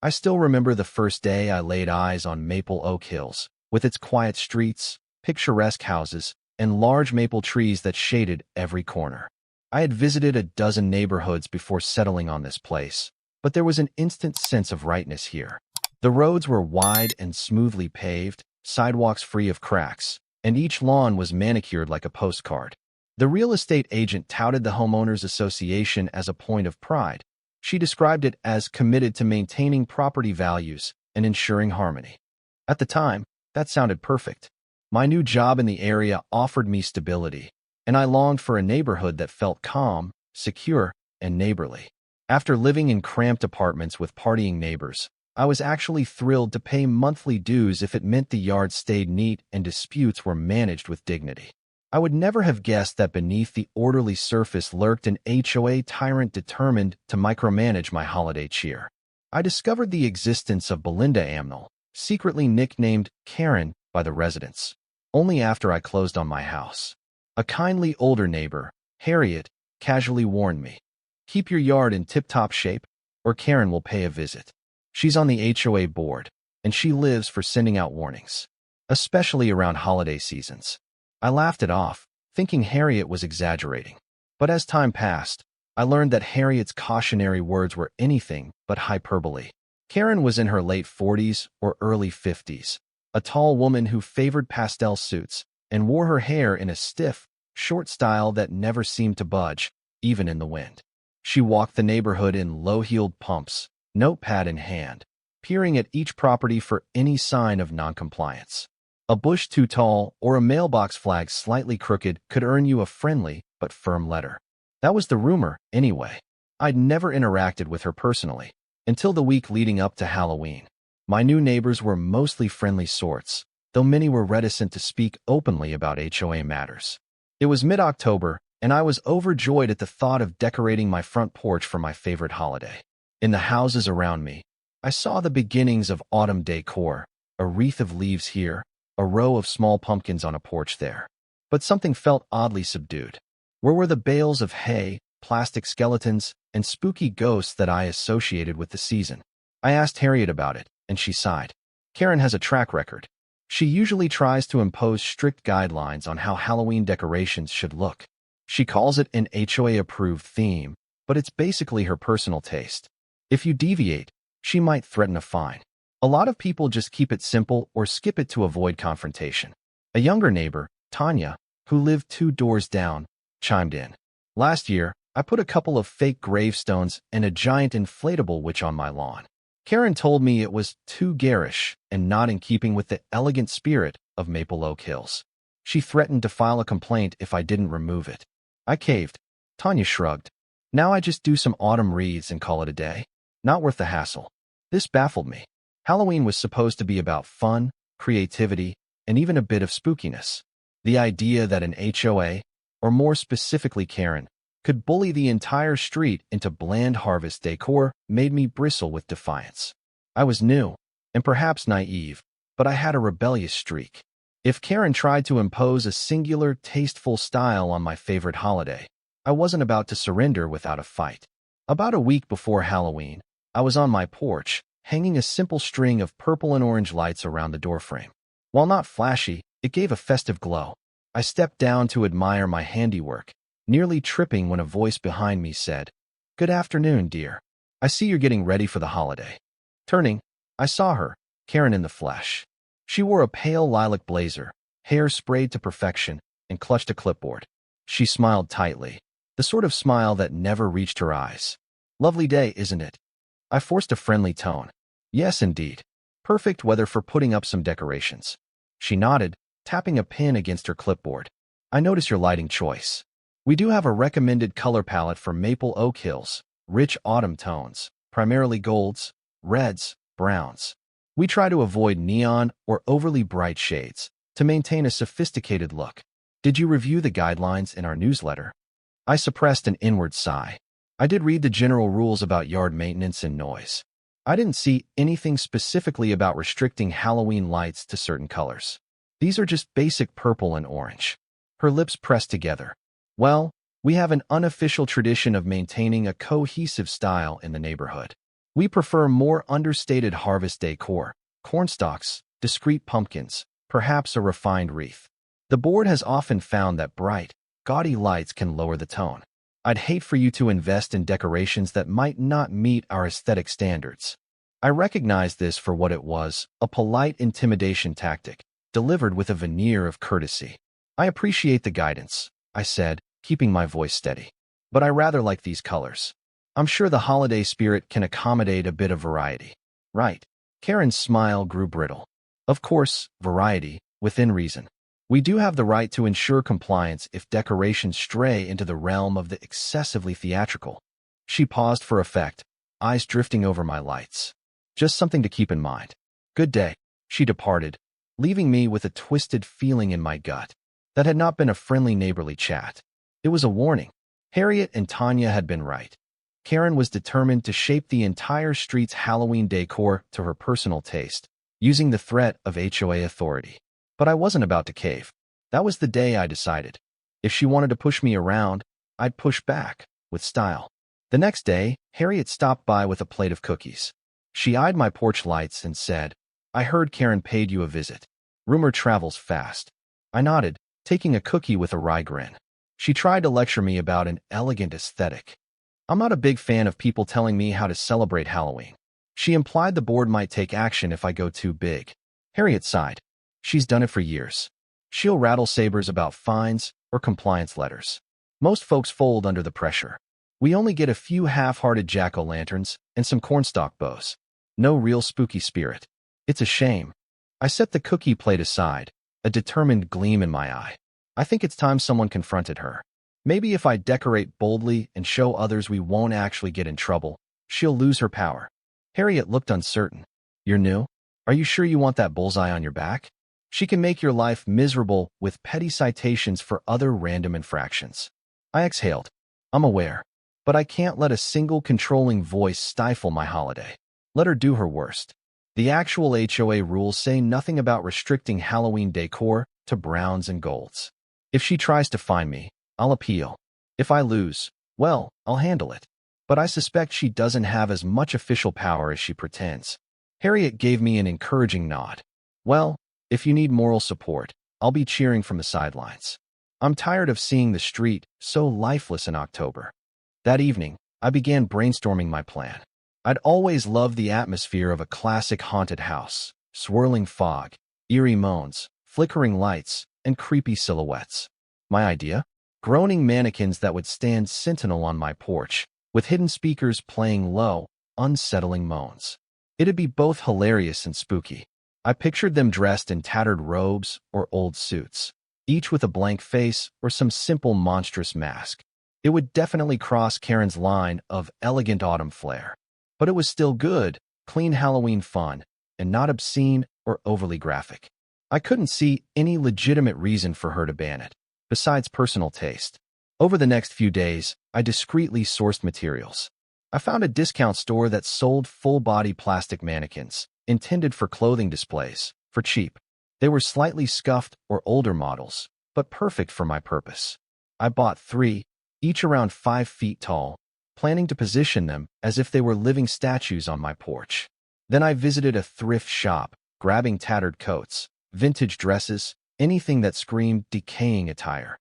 I still remember the first day I laid eyes on Maple Oak Hills, with its quiet streets, picturesque houses, and large maple trees that shaded every corner. I had visited a dozen neighborhoods before settling on this place, but there was an instant sense of rightness here. The roads were wide and smoothly paved, sidewalks free of cracks, and each lawn was manicured like a postcard. The real estate agent touted the homeowners association as a point of pride. She described it as committed to maintaining property values and ensuring harmony. At the time, that sounded perfect. My new job in the area offered me stability, and I longed for a neighborhood that felt calm, secure, and neighborly. After living in cramped apartments with partying neighbors, I was actually thrilled to pay monthly dues if it meant the yard stayed neat and disputes were managed with dignity. I would never have guessed that beneath the orderly surface lurked an HOA tyrant determined to micromanage my holiday cheer. I discovered the existence of Belinda Amnell, secretly nicknamed Karen by the residents, only after I closed on my house. A kindly older neighbor, Harriet, casually warned me, "Keep your yard in tip-top shape, or Karen will pay a visit. She's on the HOA board, and she lives for sending out warnings, especially around holiday seasons." I laughed it off, thinking Harriet was exaggerating. But as time passed, I learned that Harriet's cautionary words were anything but hyperbole. Karen was in her late 40s or early 50s, a tall woman who favored pastel suits and wore her hair in a stiff, short style that never seemed to budge, even in the wind. She walked the neighborhood in low-heeled pumps, notepad in hand, peering at each property for any sign of noncompliance. A bush too tall or a mailbox flag slightly crooked could earn you a friendly but firm letter. That was the rumor, anyway. I'd never interacted with her personally, until the week leading up to Halloween. My new neighbors were mostly friendly sorts, though many were reticent to speak openly about HOA matters. It was mid-October, and I was overjoyed at the thought of decorating my front porch for my favorite holiday. In the houses around me, I saw the beginnings of autumn decor, a wreath of leaves here, a row of small pumpkins on a porch there. But something felt oddly subdued. Where were the bales of hay, plastic skeletons, and spooky ghosts that I associated with the season? I asked Harriet about it, and she sighed. Karen has a track record. She usually tries to impose strict guidelines on how Halloween decorations should look. She calls it an HOA-approved theme, but it's basically her personal taste. If you deviate, she might threaten a fine. A lot of people just keep it simple or skip it to avoid confrontation. A younger neighbor, Tanya, who lived 2 doors down, chimed in. "Last year, I put a couple of fake gravestones and a giant inflatable witch on my lawn. Karen told me it was too garish and not in keeping with the elegant spirit of Maple Oak Hills. She threatened to file a complaint if I didn't remove it." I caved. Tanya shrugged. "Now I just do some autumn wreaths and call it a day. Not worth the hassle." This baffled me. Halloween was supposed to be about fun, creativity, and even a bit of spookiness. The idea that an HOA, or more specifically Karen, could bully the entire street into bland harvest decor made me bristle with defiance. I was new, and perhaps naive, but I had a rebellious streak. If Karen tried to impose a singular, tasteful style on my favorite holiday, I wasn't about to surrender without a fight. About a week before Halloween, I was on my porch, hanging a simple string of purple and orange lights around the doorframe. While not flashy, it gave a festive glow. I stepped down to admire my handiwork, nearly tripping when a voice behind me said, "Good afternoon, dear. I see you're getting ready for the holiday." Turning, I saw her, Karen in the flesh. She wore a pale lilac blazer, hair sprayed to perfection, and clutched a clipboard. She smiled tightly, the sort of smile that never reached her eyes. "Lovely day, isn't it?" I forced a friendly tone. "Yes, indeed. Perfect weather for putting up some decorations." She nodded, tapping a pen against her clipboard. "I notice your lighting choice. We do have a recommended color palette for Maple Oak Hills, rich autumn tones, primarily golds, reds, browns. We try to avoid neon or overly bright shades to maintain a sophisticated look. Did you review the guidelines in our newsletter?" I suppressed an inward sigh. I did read the general rules about yard maintenance and noise. I didn't see anything specifically about restricting Halloween lights to certain colors. These are just basic purple and orange. Her lips pressed together. "Well, we have an unofficial tradition of maintaining a cohesive style in the neighborhood. We prefer more understated harvest decor, cornstalks, discreet pumpkins, perhaps a refined wreath. The board has often found that bright, gaudy lights can lower the tone. I'd hate for you to invest in decorations that might not meet our aesthetic standards. I recognized this for what it was, a polite intimidation tactic, delivered with a veneer of courtesy. I appreciate the guidance, I said, keeping my voice steady. But I rather like these colors. I'm sure the holiday spirit can accommodate a bit of variety. Right. Karen's smile grew brittle. Of course, variety, within reason. We do have the right to ensure compliance if decorations stray into the realm of the excessively theatrical. She paused for effect, eyes drifting over my lights. Just something to keep in mind. Good day. She departed, leaving me with a twisted feeling in my gut. That had not been a friendly neighborly chat. It was a warning. Harriet and Tanya had been right. Karen was determined to shape the entire street's Halloween decor to her personal taste, using the threat of HOA authority. But I wasn't about to cave. That was the day I decided. If she wanted to push me around, I'd push back, with style. The next day, Harriet stopped by with a plate of cookies. She eyed my porch lights and said, "I heard Karen paid you a visit. Rumor travels fast." I nodded, taking a cookie with a wry grin. She tried to lecture me about an elegant aesthetic. I'm not a big fan of people telling me how to celebrate Halloween. She implied the board might take action if I go too big. Harriet sighed. She's done it for years. She'll rattle sabers about fines or compliance letters. Most folks fold under the pressure. We only get a few half-hearted jack-o'-lanterns and some cornstalk bows. No real spooky spirit. It's a shame. I set the cookie plate aside, a determined gleam in my eye. I think it's time someone confronted her. Maybe if I decorate boldly and show others we won't actually get in trouble, she'll lose her power. Harriet looked uncertain. You're new? Are you sure you want that bullseye on your back? She can make your life miserable with petty citations for other random infractions. I exhaled. I'm aware. But I can't let a single controlling voice stifle my holiday. Let her do her worst. The actual HOA rules say nothing about restricting Halloween decor to browns and golds. If she tries to fine me, I'll appeal. If I lose, well, I'll handle it. But I suspect she doesn't have as much official power as she pretends. Harriet gave me an encouraging nod. Well, if you need moral support, I'll be cheering from the sidelines. I'm tired of seeing the street so lifeless in October. That evening, I began brainstorming my plan. I'd always loved the atmosphere of a classic haunted house, swirling fog, eerie moans, flickering lights, and creepy silhouettes. My idea? Groaning mannequins that would stand sentinel on my porch, with hidden speakers playing low, unsettling moans. It'd be both hilarious and spooky. I pictured them dressed in tattered robes or old suits, each with a blank face or some simple monstrous mask. It would definitely cross Karen's line of elegant autumn flair. But it was still good, clean Halloween fun, and not obscene or overly graphic. I couldn't see any legitimate reason for her to ban it, besides personal taste. Over the next few days, I discreetly sourced materials. I found a discount store that sold full-body plastic mannequins, intended for clothing displays, for cheap. They were slightly scuffed or older models, but perfect for my purpose. I bought 3, each around 5 feet tall, planning to position them as if they were living statues on my porch. Then I visited a thrift shop, grabbing tattered coats, vintage dresses, anything that screamed decaying attire.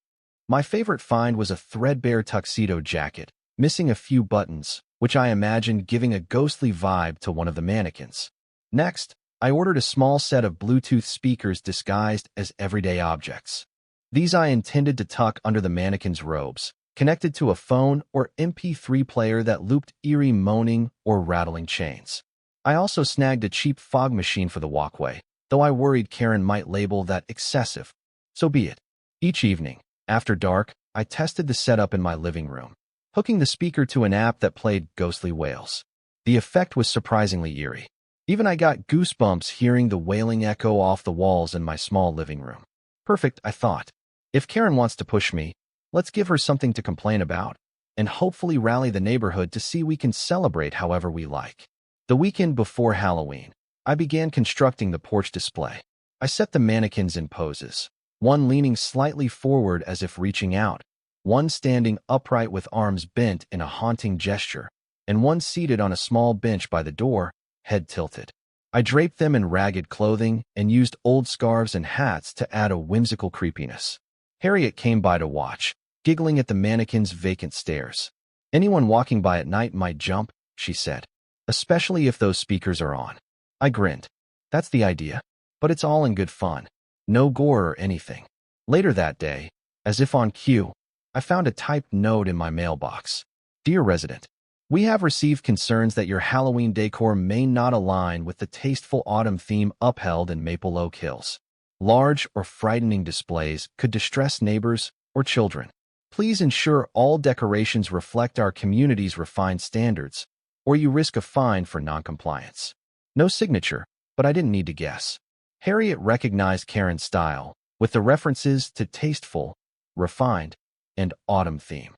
My favorite find was a threadbare tuxedo jacket, missing a few buttons, which I imagined giving a ghostly vibe to one of the mannequins. Next, I ordered a small set of Bluetooth speakers disguised as everyday objects. These I intended to tuck under the mannequin's robes, connected to a phone or MP3 player that looped eerie moaning or rattling chains. I also snagged a cheap fog machine for the walkway, though I worried Karen might label that excessive. So be it. Each evening, after dark, I tested the setup in my living room, hooking the speaker to an app that played ghostly wails. The effect was surprisingly eerie. Even I got goosebumps hearing the wailing echo off the walls in my small living room. Perfect, I thought. If Karen wants to push me, let's give her something to complain about, and hopefully rally the neighborhood to see we can celebrate however we like. The weekend before Halloween, I began constructing the porch display. I set the mannequins in poses, one leaning slightly forward as if reaching out, one standing upright with arms bent in a haunting gesture. and one seated on a small bench by the door, head tilted. I draped them in ragged clothing and used old scarves and hats to add a whimsical creepiness. Harriet came by to watch, giggling at the mannequins' vacant stares. "Anyone walking by at night might jump," she said, "especially if those speakers are on." I grinned. "That's the idea. But it's all in good fun. No gore or anything." Later that day, as if on cue, I found a typed note in my mailbox. "Dear resident, we have received concerns that your Halloween decor may not align with the tasteful autumn theme upheld in Maple Oak Hills. Large or frightening displays could distress neighbors or children. Please ensure all decorations reflect our community's refined standards, or you risk a fine for noncompliance." No signature, but I didn't need to guess. Harriet recognized Karen's style, with the references to tasteful, refined, and autumn theme.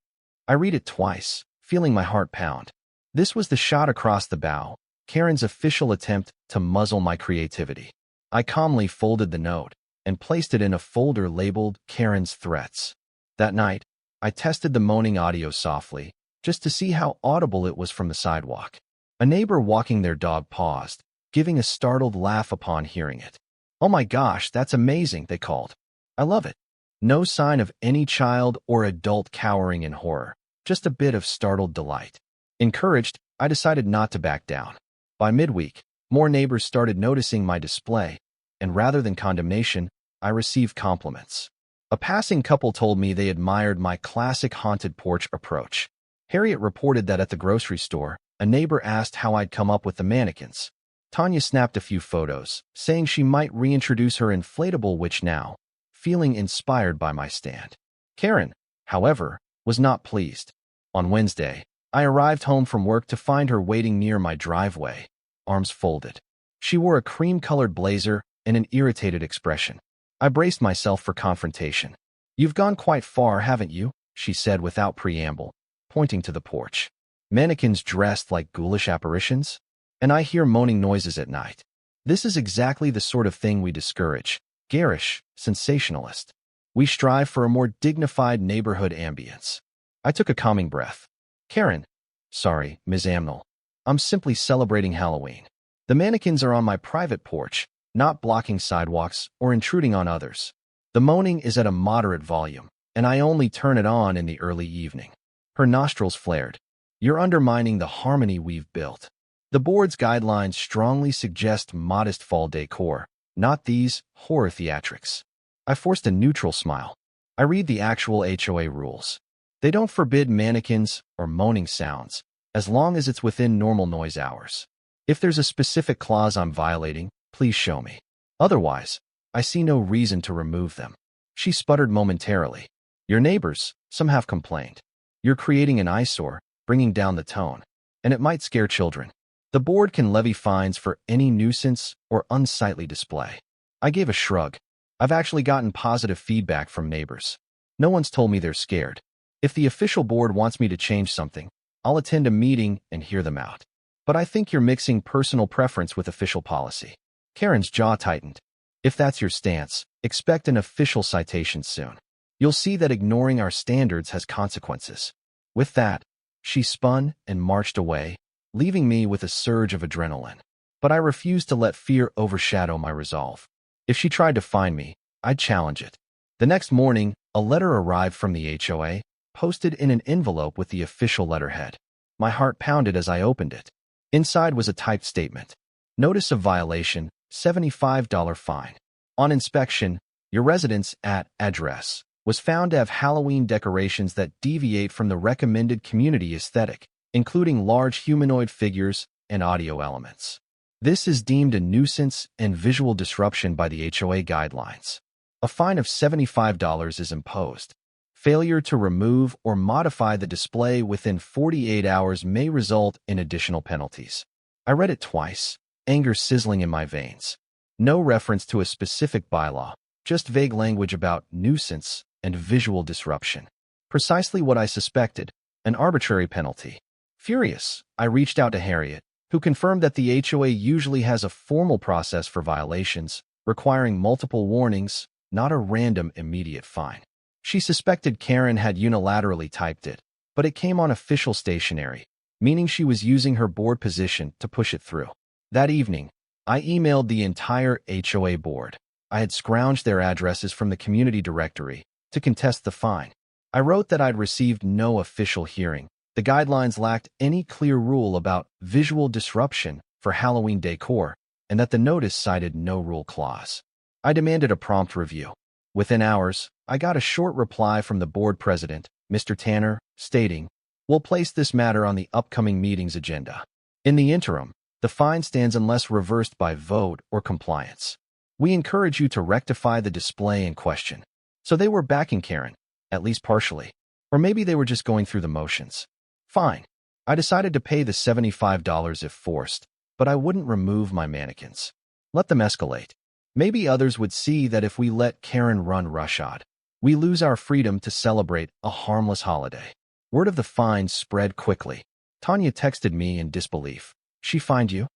I read it twice, feeling my heart pound. This was the shot across the bow, Karen's official attempt to muzzle my creativity. I calmly folded the note and placed it in a folder labeled Karen's Threats. That night, I tested the moaning audio softly, just to see how audible it was from the sidewalk. A neighbor walking their dog paused, giving a startled laugh upon hearing it. "Oh my gosh, that's amazing," they called. "I love it." No sign of any child or adult cowering in horror, just a bit of startled delight. Encouraged, I decided not to back down. By midweek, more neighbors started noticing my display, and rather than condemnation, I received compliments. A passing couple told me they admired my classic haunted porch approach. Harriet reported that at the grocery store, a neighbor asked how I'd come up with the mannequins. Tanya snapped a few photos, saying she might reintroduce her inflatable witch now, feeling inspired by my stand. Karen, however, was not pleased. On Wednesday, I arrived home from work to find her waiting near my driveway, arms folded. She wore a cream-colored blazer and an irritated expression. I braced myself for confrontation. "You've gone quite far, haven't you?" she said without preamble, pointing to the porch. "Mannequins dressed like ghoulish apparitions? And I hear moaning noises at night. This is exactly the sort of thing we discourage. Garish, sensationalist. We strive for a more dignified neighborhood ambience." I took a calming breath. "Karen, sorry, Ms. Amnell. I'm simply celebrating Halloween. The mannequins are on my private porch, not blocking sidewalks or intruding on others. The moaning is at a moderate volume, and I only turn it on in the early evening." Her nostrils flared. "You're undermining the harmony we've built. The board's guidelines strongly suggest modest fall decor, not these horror theatrics." I forced a neutral smile. "I read the actual HOA rules. They don't forbid mannequins or moaning sounds, as long as it's within normal noise hours. If there's a specific clause I'm violating, please show me. Otherwise, I see no reason to remove them." She sputtered momentarily. "Your neighbors, some have complained. You're creating an eyesore, bringing down the tone, and it might scare children. The board can levy fines for any nuisance or unsightly display." I gave a shrug. I've actually gotten positive feedback from neighbors. No one's told me they're scared. If the official board wants me to change something, I'll attend a meeting and hear them out. But I think you're mixing personal preference with official policy. Karen's jaw tightened. "If that's your stance, expect an official citation soon. You'll see that ignoring our standards has consequences." With that, she spun and marched away, leaving me with a surge of adrenaline. But I refused to let fear overshadow my resolve. If she tried to find me, I'd challenge it. The next morning, a letter arrived from the HOA, posted in an envelope with the official letterhead. My heart pounded as I opened it. Inside was a typed statement. "Notice of violation, $75 fine. On inspection, your residence at address was found to have Halloween decorations that deviate from the recommended community aesthetic, including large humanoid figures and audio elements. This is deemed a nuisance and visual disruption by the HOA guidelines. A fine of $75 is imposed. Failure to remove or modify the display within 48 hours may result in additional penalties." I read it twice, anger sizzling in my veins. No reference to a specific bylaw, just vague language about nuisance and visual disruption. Precisely what I suspected, an arbitrary penalty. Furious, I reached out to Harriet, who confirmed that the HOA usually has a formal process for violations, requiring multiple warnings, not a random immediate fine. She suspected Karen had unilaterally typed it, but it came on official stationery, meaning she was using her board position to push it through. That evening, I emailed the entire HOA board. I had scrounged their addresses from the community directory to contest the fine. I wrote that I'd received no official hearing. The guidelines lacked any clear rule about visual disruption for Halloween decor, and that the notice cited no rule clause. I demanded a prompt review. Within hours, I got a short reply from the board president, Mr. Tanner, stating, "We'll place this matter on the upcoming meeting's agenda. In the interim, the fine stands unless reversed by vote or compliance. We encourage you to rectify the display in question." So they were backing Karen, at least partially. Or maybe they were just going through the motions. Fine. I decided to pay the $75 if forced, but I wouldn't remove my mannequins. Let them escalate. Maybe others would see that if we let Karen run roughshod, we lose our freedom to celebrate a harmless holiday. Word of the fine spread quickly. Tanya texted me in disbelief. "She fined you?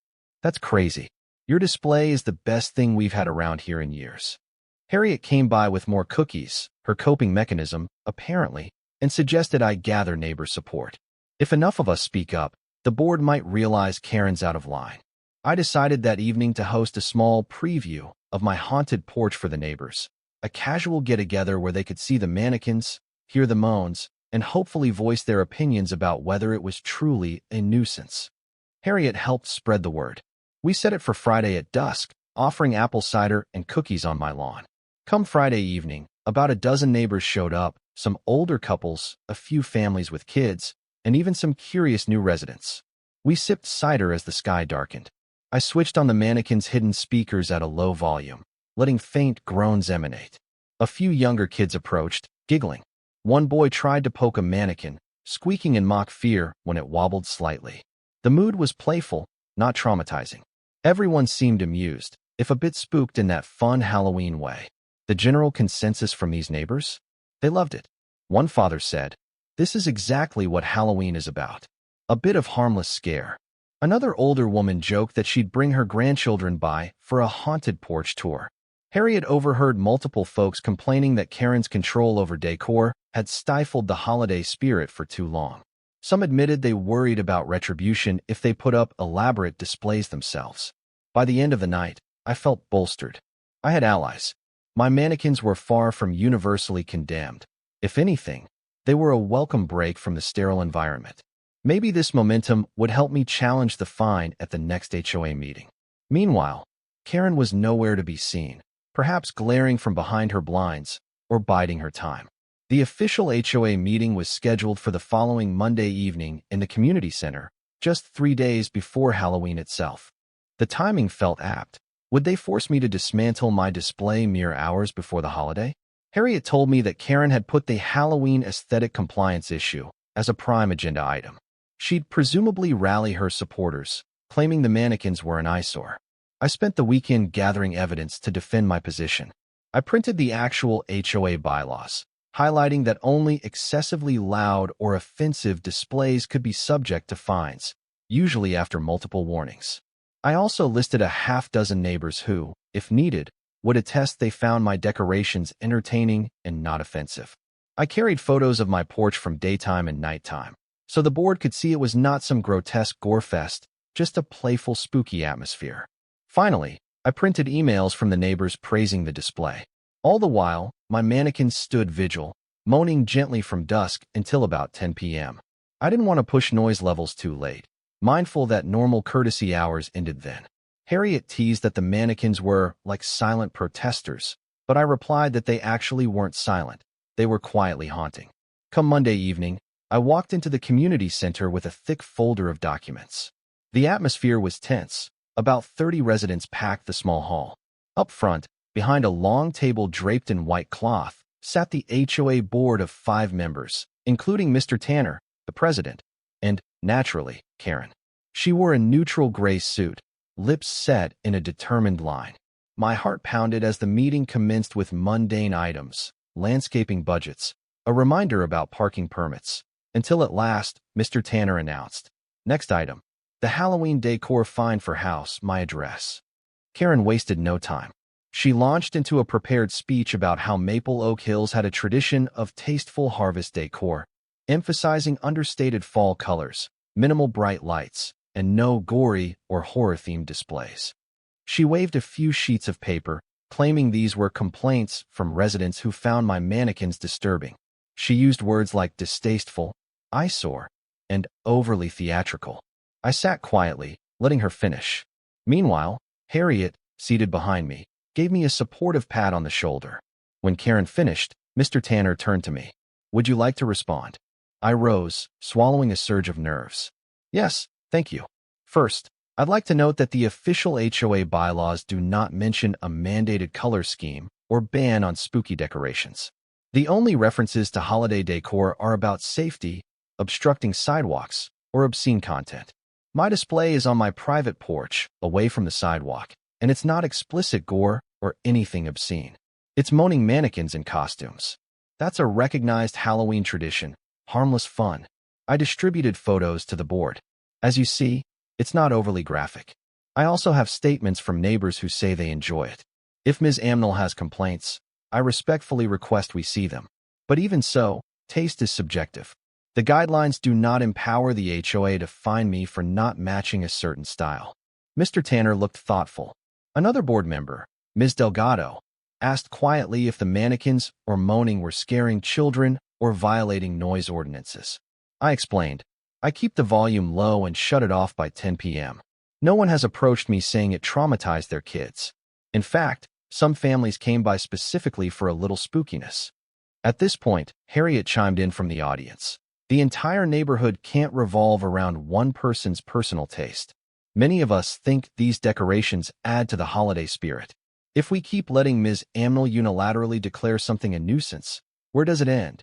That's crazy. Your display is the best thing we've had around here in years." Harriet came by with more cookies, her coping mechanism, apparently, and suggested I gather neighbor support. If enough of us speak up, the board might realize Karen's out of line. I decided that evening to host a small preview of my haunted porch for the neighbors, a casual get-together where they could see the mannequins, hear the moans, and hopefully voice their opinions about whether it was truly a nuisance. Harriet helped spread the word. We set it for Friday at dusk, offering apple cider and cookies on my lawn. Come Friday evening, about a dozen neighbors showed up, some older couples, a few families with kids, and even some curious new residents. We sipped cider as the sky darkened. I switched on the mannequins' hidden speakers at a low volume, letting faint groans emanate. A few younger kids approached, giggling. One boy tried to poke a mannequin, squeaking in mock fear when it wobbled slightly. The mood was playful, not traumatizing. Everyone seemed amused, if a bit spooked in that fun Halloween way. The general consensus from these neighbors? They loved it. One father said, "This is exactly what Halloween is about. A bit of harmless scare." Another older woman joked that she'd bring her grandchildren by for a haunted porch tour. Harriet overheard multiple folks complaining that Karen's control over decor had stifled the holiday spirit for too long. Some admitted they worried about retribution if they put up elaborate displays themselves. By the end of the night, I felt bolstered. I had allies. My mannequins were far from universally condemned. If anything, they were a welcome break from the sterile environment. Maybe this momentum would help me challenge the fine at the next HOA meeting. Meanwhile, Karen was nowhere to be seen, perhaps glaring from behind her blinds or biding her time. The official HOA meeting was scheduled for the following Monday evening in the community center, just 3 days before Halloween itself. The timing felt apt. Would they force me to dismantle my display mere hours before the holiday? Harriet told me that Karen had put the Halloween aesthetic compliance issue as a prime agenda item. She'd presumably rally her supporters, claiming the mannequins were an eyesore. I spent the weekend gathering evidence to defend my position. I printed the actual HOA bylaws, highlighting that only excessively loud or offensive displays could be subject to fines, usually after multiple warnings. I also listed a half-dozen neighbors who, if needed, would attest they found my decorations entertaining and not offensive. I carried photos of my porch from daytime and nighttime, so the board could see it was not some grotesque gore fest, just a playful, spooky atmosphere. Finally, I printed emails from the neighbors praising the display. All the while, my mannequins stood vigil, moaning gently from dusk until about 10 p.m. I didn't want to push noise levels too late, mindful that normal courtesy hours ended then. Harriet teased that the mannequins were like silent protesters, but I replied that they actually weren't silent. They were quietly haunting. Come Monday evening, I walked into the community center with a thick folder of documents. The atmosphere was tense. About 30 residents packed the small hall. Up front, behind a long table draped in white cloth, sat the HOA board of 5 members, including Mr. Tanner, the president, and, naturally, Karen. She wore a neutral gray suit, lips set in a determined line. My heart pounded as the meeting commenced with mundane items, landscaping budgets, a reminder about parking permits, until at last, Mr. Tanner announced, "Next item, the Halloween decor fine for house, my address." Karen wasted no time. She launched into a prepared speech about how Maple Oak Hills had a tradition of tasteful harvest decor, emphasizing understated fall colors, minimal bright lights, and no gory or horror-themed displays. She waved a few sheets of paper, claiming these were complaints from residents who found my mannequins disturbing. She used words like distasteful, eyesore, and overly theatrical. I sat quietly, letting her finish. Meanwhile, Harriet, seated behind me, gave me a supportive pat on the shoulder. When Karen finished, Mr. Tanner turned to me. "Would you like to respond?" I rose, swallowing a surge of nerves. "Yes, thank you. First, I'd like to note that the official HOA bylaws do not mention a mandated color scheme or ban on spooky decorations. The only references to holiday decor are about safety, obstructing sidewalks, or obscene content. My display is on my private porch, away from the sidewalk, and it's not explicit gore or anything obscene. It's moaning mannequins in costumes. That's a recognized Halloween tradition, harmless fun. I distributed photos to the board. As you see, it's not overly graphic. I also have statements from neighbors who say they enjoy it. If Ms. Amnell has complaints, I respectfully request we see them. But even so, taste is subjective. The guidelines do not empower the HOA to fine me for not matching a certain style." Mr. Tanner looked thoughtful. Another board member, Ms. Delgado, asked quietly if the mannequins or moaning were scaring children or violating noise ordinances. I explained, "I keep the volume low and shut it off by 10 p.m. No one has approached me saying it traumatized their kids. In fact, some families came by specifically for a little spookiness." At this point, Harriet chimed in from the audience. "The entire neighborhood can't revolve around one person's personal taste. Many of us think these decorations add to the holiday spirit. If we keep letting Ms. Amnell unilaterally declare something a nuisance, where does it end?"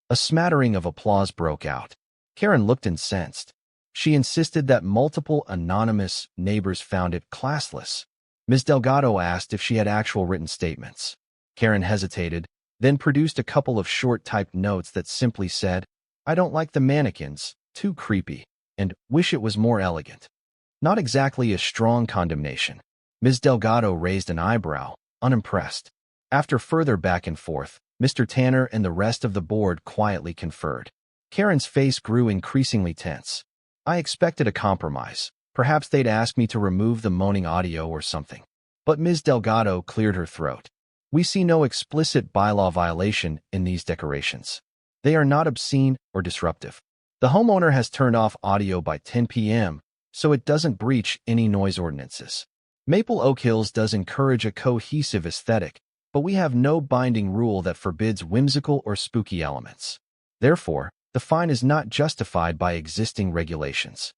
A smattering of applause broke out. Karen looked incensed. She insisted that multiple anonymous neighbors found it classless. Ms. Delgado asked if she had actual written statements. Karen hesitated, then produced a couple of short typed notes that simply said, "I don't like the mannequins, too creepy, and wish it was more elegant." Not exactly a strong condemnation. Ms. Delgado raised an eyebrow, unimpressed. After further back and forth, Mr. Tanner and the rest of the board quietly conferred. Karen's face grew increasingly tense. I expected a compromise. Perhaps they'd ask me to remove the moaning audio or something. But Ms. Delgado cleared her throat. "We see no explicit bylaw violation in these decorations. They are not obscene or disruptive. The homeowner has turned off audio by 10 p.m., so it doesn't breach any noise ordinances. Maple Oak Hills does encourage a cohesive aesthetic, but we have no binding rule that forbids whimsical or spooky elements. Therefore, the fine is not justified by existing regulations."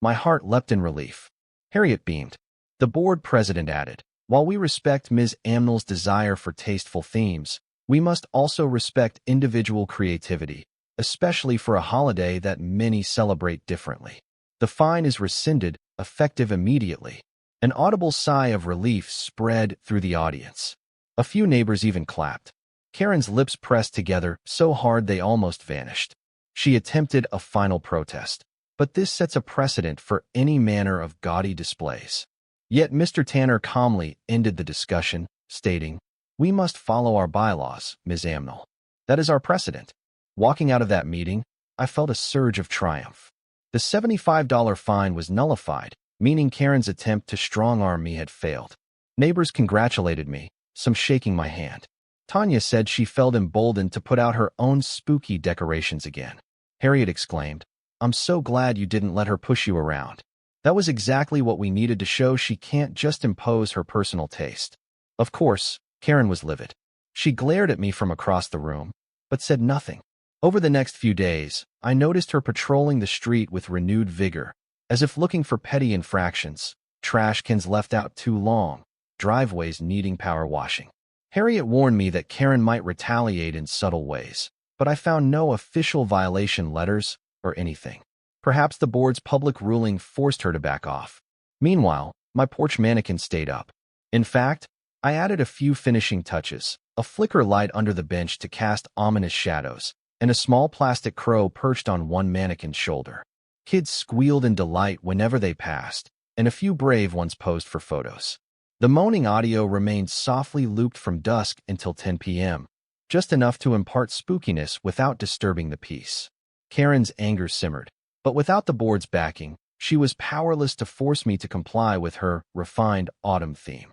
My heart leapt in relief. Harriet beamed. The board president added, "While we respect Ms. Amnell's desire for tasteful themes, we must also respect individual creativity, especially for a holiday that many celebrate differently. The fine is rescinded, effective immediately." An audible sigh of relief spread through the audience. A few neighbors even clapped. Karen's lips pressed together so hard they almost vanished. She attempted a final protest, but this sets a precedent for any manner of gaudy displays. Yet Mr. Tanner calmly ended the discussion, stating, "We must follow our bylaws, Ms. Amnell. That is our precedent." Walking out of that meeting, I felt a surge of triumph. The $75 fine was nullified, meaning Karen's attempt to strong-arm me had failed. Neighbors congratulated me, some shaking my hand. Tanya said she felt emboldened to put out her own spooky decorations again. Harriet exclaimed, "I'm so glad you didn't let her push you around. That was exactly what we needed to show she can't just impose her personal taste." Of course, Karen was livid. She glared at me from across the room, but said nothing. Over the next few days, I noticed her patrolling the street with renewed vigor, as if looking for petty infractions, trash cans left out too long, driveways needing power washing. Harriet warned me that Karen might retaliate in subtle ways, but I found no official violation letters or anything. Perhaps the board's public ruling forced her to back off. Meanwhile, my porch mannequin stayed up. In fact, I added a few finishing touches, a flicker light under the bench to cast ominous shadows, and a small plastic crow perched on one mannequin's shoulder. Kids squealed in delight whenever they passed, and a few brave ones posed for photos. The moaning audio remained softly looped from dusk until 10 p.m., just enough to impart spookiness without disturbing the peace. Karen's anger simmered. But without the board's backing, she was powerless to force me to comply with her refined autumn theme.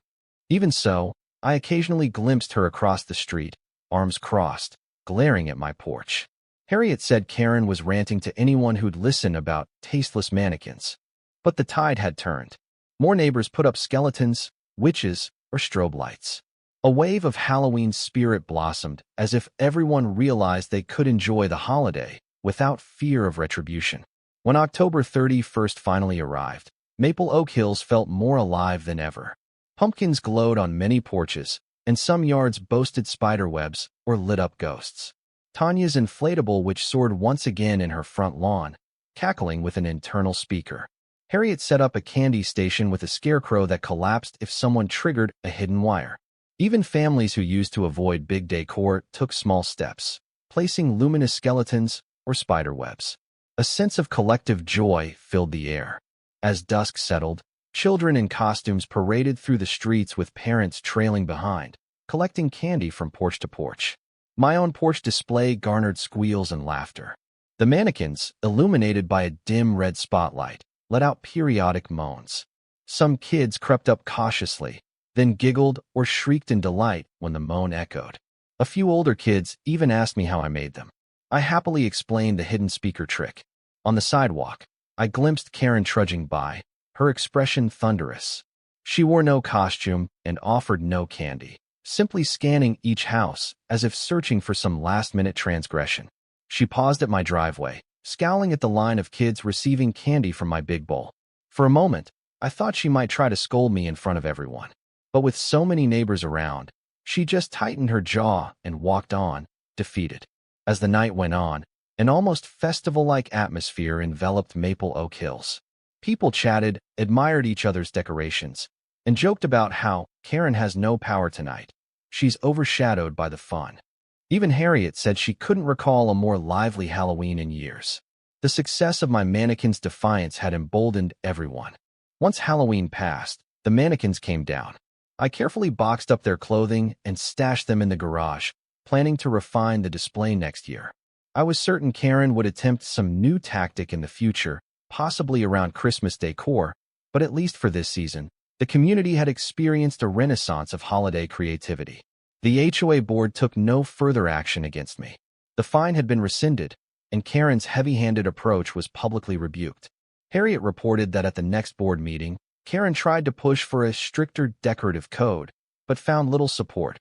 Even so, I occasionally glimpsed her across the street, arms crossed, glaring at my porch. Harriet said Karen was ranting to anyone who'd listen about tasteless mannequins. But the tide had turned. More neighbors put up skeletons, witches, or strobe lights. A wave of Halloween spirit blossomed as if everyone realized they could enjoy the holiday without fear of retribution. When October 31st finally arrived, Maple Oak Hills felt more alive than ever. Pumpkins glowed on many porches, and some yards boasted spiderwebs or lit-up ghosts. Tanya's inflatable witch soared once again in her front lawn, cackling with an internal speaker. Harriet set up a candy station with a scarecrow that collapsed if someone triggered a hidden wire. Even families who used to avoid big decor took small steps, placing luminous skeletons or spiderwebs. A sense of collective joy filled the air. As dusk settled, children in costumes paraded through the streets with parents trailing behind, collecting candy from porch to porch. My own porch display garnered squeals and laughter. The mannequins, illuminated by a dim red spotlight, let out periodic moans. Some kids crept up cautiously, then giggled or shrieked in delight when the moan echoed. A few older kids even asked me how I made them. I happily explained the hidden speaker trick. On the sidewalk, I glimpsed Karen trudging by, her expression thunderous. She wore no costume and offered no candy, simply scanning each house as if searching for some last-minute transgression. She paused at my driveway, scowling at the line of kids receiving candy from my big bowl. For a moment, I thought she might try to scold me in front of everyone. But with so many neighbors around, she just tightened her jaw and walked on, defeated. As the night went on, an almost festival-like atmosphere enveloped Maple Oak Hills. People chatted, admired each other's decorations, and joked about how Karen has no power tonight. She's overshadowed by the fun. Even Harriet said she couldn't recall a more lively Halloween in years. The success of my mannequins' defiance had emboldened everyone. Once Halloween passed, the mannequins came down. I carefully boxed up their clothing and stashed them in the garage, planning to refine the display next year. I was certain Karen would attempt some new tactic in the future, possibly around Christmas decor, but at least for this season, the community had experienced a renaissance of holiday creativity. The HOA board took no further action against me. The fine had been rescinded, and Karen's heavy-handed approach was publicly rebuked. Harriet reported that at the next board meeting, Karen tried to push for a stricter decorative code, but found little support.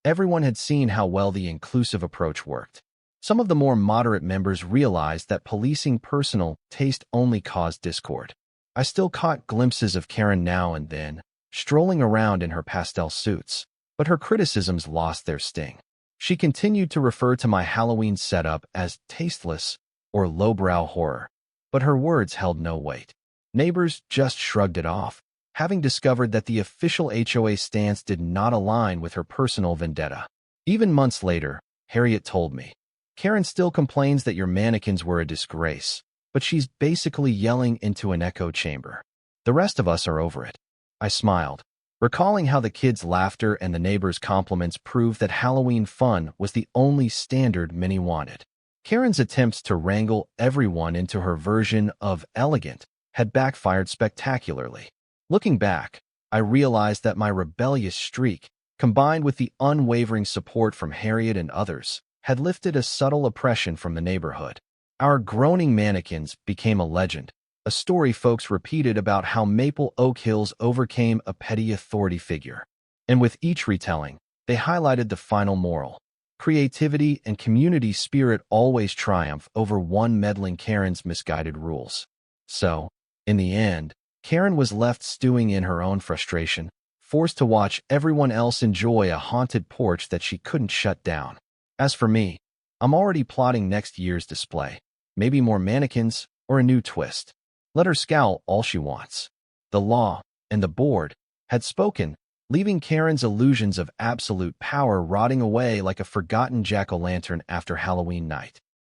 Everyone had seen how well the inclusive approach worked. Some of the more moderate members realized that policing personal taste only caused discord. I still caught glimpses of Karen now and then, strolling around in her pastel suits, but her criticisms lost their sting. She continued to refer to my Halloween setup as tasteless or lowbrow horror, but her words held no weight. Neighbors just shrugged it off, having discovered that the official HOA stance did not align with her personal vendetta. Even months later, Harriet told me, Karen still complains that your mannequins were a disgrace, but she's basically yelling into an echo chamber. The rest of us are over it. I smiled, recalling how the kids' laughter and the neighbors' compliments proved that Halloween fun was the only standard many wanted. Karen's attempts to wrangle everyone into her version of elegant had backfired spectacularly. Looking back, I realized that my rebellious streak, combined with the unwavering support from Harriet and others, had lifted a subtle oppression from the neighborhood. Our groaning mannequins became a legend, a story folks repeated about how Maple Oak Hills overcame a petty authority figure. And with each retelling, they highlighted the final moral. Creativity and community spirit always triumph over one meddling Karen's misguided rules. So, in the end, Karen was left stewing in her own frustration, forced to watch everyone else enjoy a haunted porch that she couldn't shut down. As for me, I'm already plotting next year's display. Maybe more mannequins or a new twist. Let her scowl all she wants. The law and the board had spoken, leaving Karen's illusions of absolute power rotting away like a forgotten jack-o'-lantern after Halloween night.